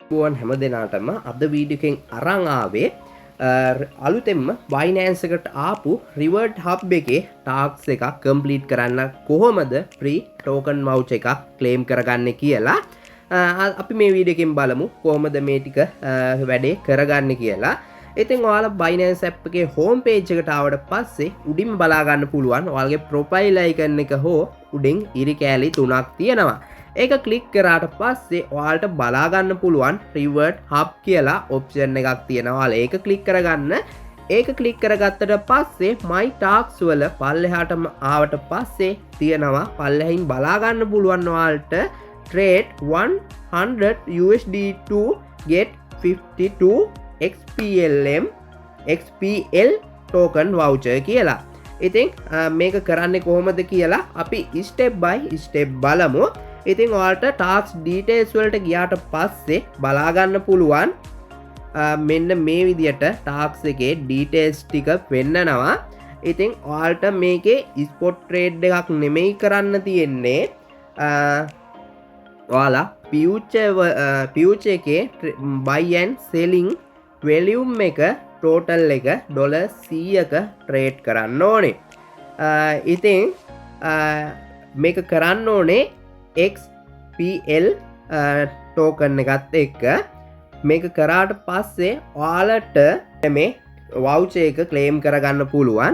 පුවන් හැම දෙනාටම අද වීඩියෝ එකෙන් අරන් ආවේ අලුතෙන්ම Binance එකට ආපු Reward Hub එකේ ටාස්ක් එකක් කම්ප්ලීට් කරන්න කොහොමද free token voucher එකක් claim කරගන්නේ කියලා අපි මේ වීඩියෝ එකෙන් බලමු කොහොමද මේ ටික වැඩේ කරගන්නේ කියලා. ඉතින් ඔයාලා Binance app එකේ home page එකට ආවට පස්සේ උඩින්ම බලා ගන්න පුළුවන් ඔයාලගේ profile icon එක හෝ උඩින් ඉරි කෑලි තුනක් තියෙනවා. ඒක ක්ලික් කරාට පස්සේ ඔයාලට බලා ගන්න පුළුවන් Reward Hub කියලා ඔප්ෂන් එකක් තියෙනවා. ඔයාලා ඒක ක්ලික් කරගන්න. ඒක ක්ලික් කරගත්තට පස්සේ my tasks වල පල්ලෙහාටම ආවට පස්සේ තියෙනවා පල්ලෙහින් බලා ගන්න පුළුවන් ඔයාලට trade 100 USD to get 52 XPL token voucher කියලා. ඉතින් මේක කරන්නේ කොහොමද කියලා අපි step by step බලමු. ඉතින් ඔයාලට ටාස්ක් ඩීටේල්ස් වලට ගියාට පස්සේ බලා ගන්න පුළුවන් මෙන්න මේ විදියට ටාස්ක් එකේ ඩීටේල්ස් ටික පෙන්නනවා. ඉතින් ඔයාලට මේකේ ස්පොට් ට්‍රේඩ් එකක් නෙමෙයි කරන්න තියෙන්නේ. ඔයාලා future එකේ buy and selling volume එක total එක $100ක ට්‍රේඩ් කරන්න ඕනේ. ඉතින් මේක කරන්න ඕනේ XPL token එකත් එක්ක. මේක කරාට පස්සේ ඔයාලට මේ voucher එක claim කරගන්න පුළුවන්.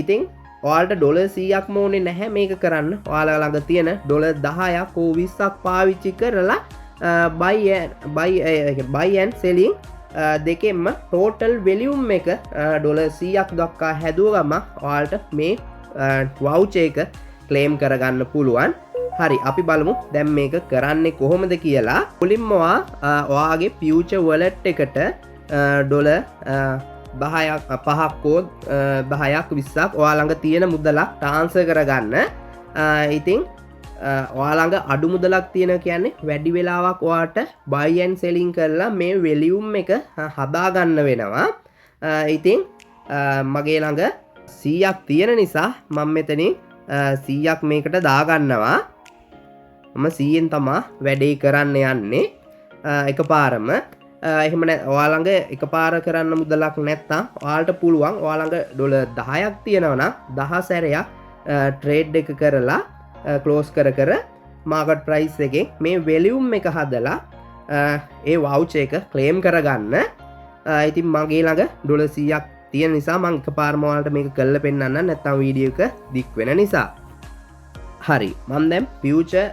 ඉතින් ඔයාලට $100ක් ඕනේ නැහැ මේක කරන්න. ඔයාලා ළඟ තියෙන $10ක් හෝ 20ක් පාවිච්චි කරලා buy and selling දෙකෙන්ම total volume එක $100ක් දක්වා හැදුවම ඔයාලට මේ voucher එක claim කරගන්න පුළුවන්. හරි අපි බලමු දැන් මේක කරන්නේ කොහොමද කියලා. මුලින්ම ඔයාගේ future wallet එකට $10ක් 5ක් හෝ 10ක් 20ක් ඔයා ළඟ තියෙන මුදලක් transfer කරගන්න. ඉතින් ඔයා ළඟ අඩු මුදලක් තියෙන කියන්නේ වැඩි වෙලාවක් ඔයාට buy and selling කරලා මේ volume එක හදා ගන්න වෙනවා. ඉතින් මගේ ළඟ 100ක් තියෙන නිසා මම මෙතනින් 100ක් මේකට දාගන්නවා. මම 100ෙන් තමා වැඩේ කරන්න යන්නේ එකපාරම. එහෙම ඔයා ළඟ එකපාර කරන්න මුදලක් නැත්නම් ඔයාලට පුළුවන් ඔයා ළඟ $10ක් තියෙනවා නම් 10 සැරයක් ට්‍රේඩ් එක කරලා ක්ලෝස් කර මාකට් ප්‍රයිස් එකෙන් මේ වොලියුම් එක හදලා ඒ වවුචර් එක ක්ලේම් කරගන්න. ඉතින් මගේ ළඟ $100ක් තියෙන නිසා මම එකපාරම ඔයාලට මේක කරලා පෙන්නන්න නැත්නම් වීඩියෝ එක දික් වෙන නිසා. හරි මම දැන් future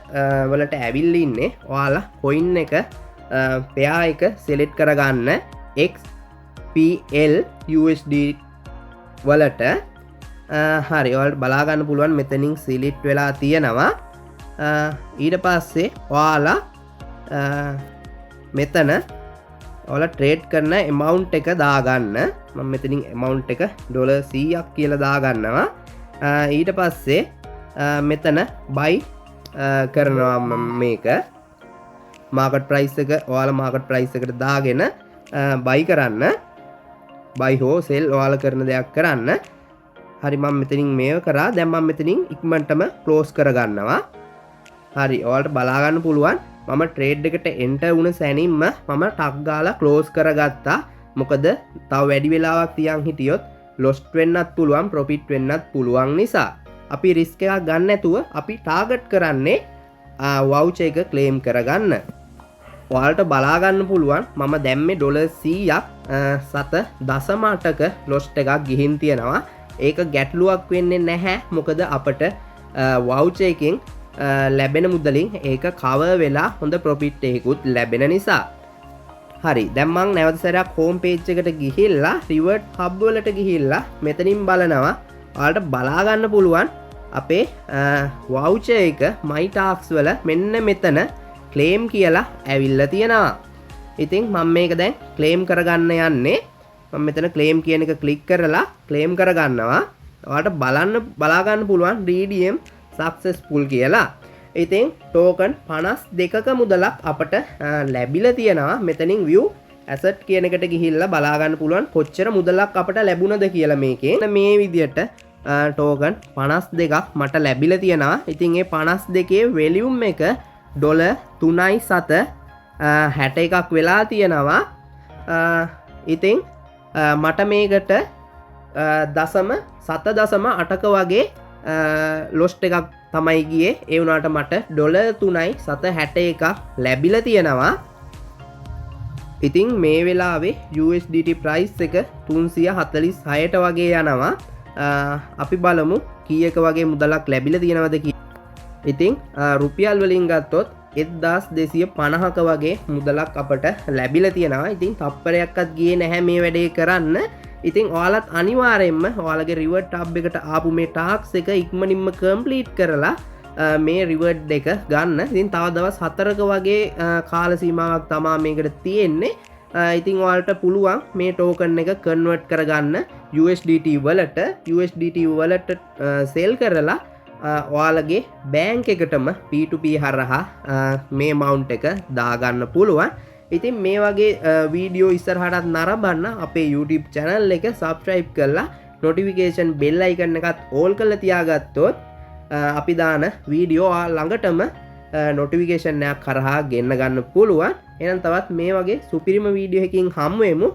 වලට ඇවිල්ලා ඉන්නේ. ඔයාලා coin එක pair එක select කරගන්න XPL USD වලට. හරි ඔයාලට බලා ගන්න පුළුවන් මෙතනින් select වෙලා තියෙනවා. ඊට පස්සේ ඔයාලා මෙතන ඔයාලා trade කරන amount එක දාගන්න. මම මෙතනින් amount එක $100ක් කියලා දාගන්නවා. ඊට පස්සේ මෙතන buy කරනවා මේක market price එක ඔයාලා market price එකට දාගෙන buy කරන්න. buy හෝ sell ඔයාලා කරන දෙයක් කරන්න. හරි මම මෙතනින් මේව කරා. දැන් මම මෙතනින් ඉක්මනටම close කරගන්නවා. හරි ඔයාලට බලා ගන්න පුළුවන් මම trade එකට enter වුණ සැනින්ම මම ටක් ගාලා close කරගත්තා. මොකද තව වැඩි වෙලාවක් තියන් හිටියොත් loss වෙන්නත් පුළුවන් profit වෙන්නත් පුළුවන් නිසා අපි risk එකක් ගන්න නැතුව අපි target කරන්නේ voucher එක claim කරගන්න. ඔයාලට බලා ගන්න පුළුවන් මම දැම්මේ $100ක් 7.8ක loss එකක් ගිහින් තියෙනවා. ඒක ගැටලුවක් වෙන්නේ නැහැ. මොකද අපට voucher එකෙන් ලැබෙන මුදලින් ඒක cover වෙලා හොඳ profit එකකුත් ලැබෙන නිසා. හරි දැන් මම නැවත සැරයක් home page එකට ගිහිල්ලා Reward Hub වලට ගිහිල්ලා මෙතනින් බලනවා. ඔයාලට බලා ගන්න පුළුවන් අපේ voucher එක my tasks වල මෙන්න මෙතන claim කියලා ඇවිල්ලා තියෙනවා. ඉතින් මම මේක දැන් claim කරගන්න යන්නේ. මම මෙතන claim කියන එක click කරලා claim කරගන්නවා. ඔයාලට බලා ගන්න පුළුවන් redeem successful කියලා. ඉතින් token 52ක මුදලක් අපට ලැබිලා තියෙනවා. මෙතනින් view asset කියන එකට ගිහිල්ලා බලා ගන්න පුළුවන් කොච්චර මුදලක් අපට ලැබුණද කියලා මේකේ. මේ විදියට token 52ක් මට ලැබිලා තියෙනවා. ඉතින් ඒ 52 volume එක $3.7 61ක් වෙලා තියෙනවා. ඉතින් මට මේකට දසම 7.8ක වගේ ලොස්ට් එකක් තමයි ගියේ. ඒ වුණාට මට $3.61ක් ලැබිලා තියෙනවා. ඉතින් මේ වෙලාවේ USDT ප්‍රයිස් එක 346ට වගේ යනවා. අපි බලමු කීයක වගේ මුදලක් ලැබිලා තියෙනවද කියලා. ඉතින් රුපියල් වලින් ගත්තොත් 1250ක වගේ මුදලක් අපට ලැබිලා තියෙනවා. ඉතින් තප්පරයක්වත් ගියේ නැහැ මේ වැඩේ කරන්න. ඉතින් ඔයාලත් අනිවාර්යෙන්ම ඔයාලගේ රිවර්ඩ් ටැබ් එකට ආපු මේ ටාස්ක් එක ඉක්මනින්ම කම්ප්ලීට් කරලා මේ රිවර්ඩ් එක ගන්න. ඉතින් තව දවස් 4ක වගේ කාල සීමාවක් තමා මේකට තියෙන්නේ. ඉතින් ඔයාලට පුළුවන් මේ ටෝකන් එක කන්වර්ට් කරගන්න USDT වලට. USDT වලට සෙල් කරලා ඔයාලගේ බෑන්ක් එකටම P2P හරහා මේ amount එක දාගන්න පුළුවන්. ඉතින් මේ වගේ වීඩියෝ ඉස්සරහටත් නරඹන්න අපේ YouTube channel එක subscribe කරලා notification bell icon එකත් all කරලා තියාගත්තොත් අපි දාන වීඩියෝ ළඟටම notification එකක් කරහා ගෙන්න ගන්න පුළුවන්. එහෙනම් තවත් මේ වගේ සුපිරිම වීඩියෝ එකකින් හමු වෙමු.